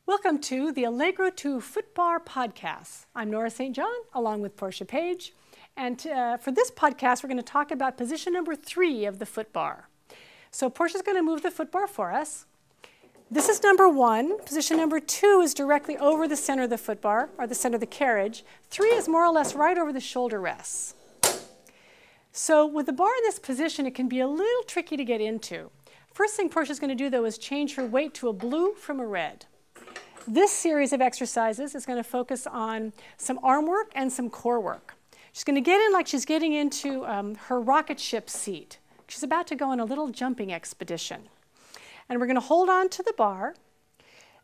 Welcome to the Allegro to Footbar podcast. I'm Nora St. John, along with Portia Page. And for this podcast, we're going to talk about position number 3 of the footbar. So Portia's going to move the footbar for us. This is number 1. Position number 2 is directly over the center of the footbar, or the center of the carriage. 3 is more or less right over the shoulder rests. So with the bar in this position, it can be a little tricky to get into. First thing Portia's going to do, though, is change her weight to a blue from a red. This series of exercises is going to focus on some arm work and some core work. She's going to get in like she's getting into her rocket ship seat. She's about to go on a little jumping expedition. And we're going to hold on to the bar.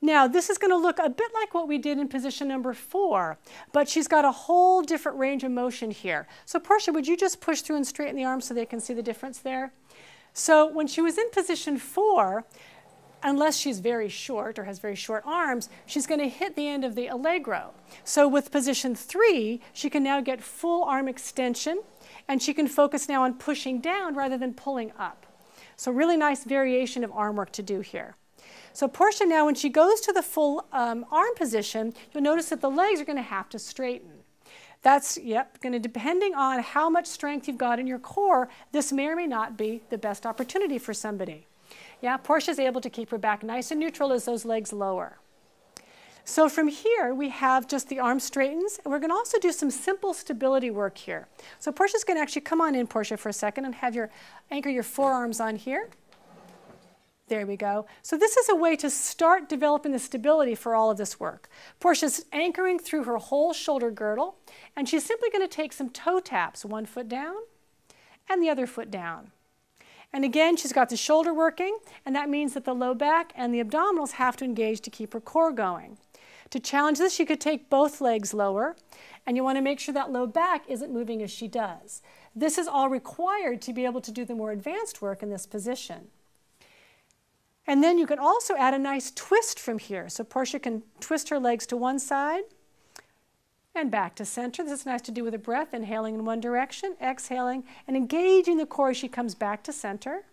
Now, this is going to look a bit like what we did in position number 4, but she's got a whole different range of motion here. So Portia, would you just push through and straighten the arms so they can see the difference there? So when she was in position 4, unless she's very short or has very short arms, she's going to hit the end of the allegro. So with position 3, she can now get full arm extension, and she can focus now on pushing down rather than pulling up. So really nice variation of arm work to do here. So Portia now, when she goes to the full arm position, you'll notice that the legs are going to have to straighten. That's, going to, depending on how much strength you've got in your core, this may or may not be the best opportunity for somebody. Yeah, Portia's able to keep her back nice and neutral as those legs lower. So from here, we have just the arm straightens, and we're going to also do some simple stability work here. So Portia's going to actually come on in, Portia, for a second, and have anchor your forearms on here. There we go. So this is a way to start developing the stability for all of this work. Portia's anchoring through her whole shoulder girdle, and she's simply going to take some toe taps, one foot down and the other foot down. And again, she's got the shoulder working, and that means that the low back and the abdominals have to engage to keep her core going. To challenge this, you could take both legs lower, and you want to make sure that low back isn't moving as she does. This is all required to be able to do the more advanced work in this position. And then you can also add a nice twist from here. So Portia can twist her legs to one side and back to center. This is nice to do with a breath, inhaling in one direction, exhaling, and engaging the core as she comes back to center.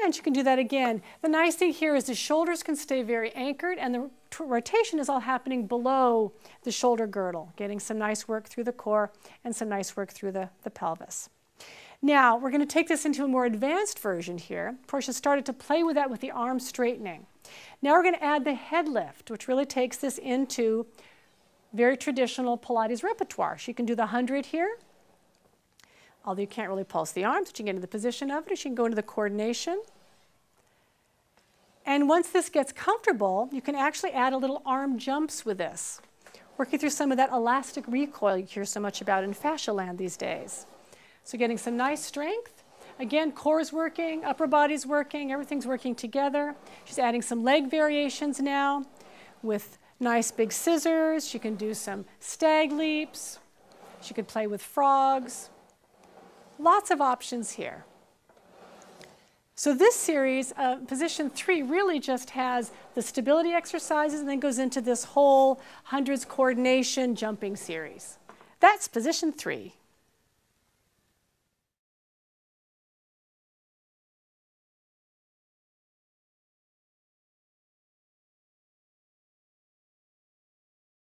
And she can do that again. The nice thing here is the shoulders can stay very anchored, and the rotation is all happening below the shoulder girdle, getting some nice work through the core and some nice work through the pelvis. Now, we're going to take this into a more advanced version here. Portia started to play with that with the arm straightening. Now we're going to add the head lift, which really takes this into very traditional Pilates repertoire. She can do the 100 here, although you can't really pulse the arms, but you can get into the position of it, or she can go into the coordination. And once this gets comfortable, you can actually add a little arm jumps with this, working through some of that elastic recoil you hear so much about in fascia land these days. So getting some nice strength. Again, core is working, upper body's working, everything's working together. She's adding some leg variations now with nice big scissors. She can do some stag leaps. She could play with frogs. Lots of options here. So this series, position 3, really just has the stability exercises and then goes into this whole hundreds coordination jumping series. That's position 3.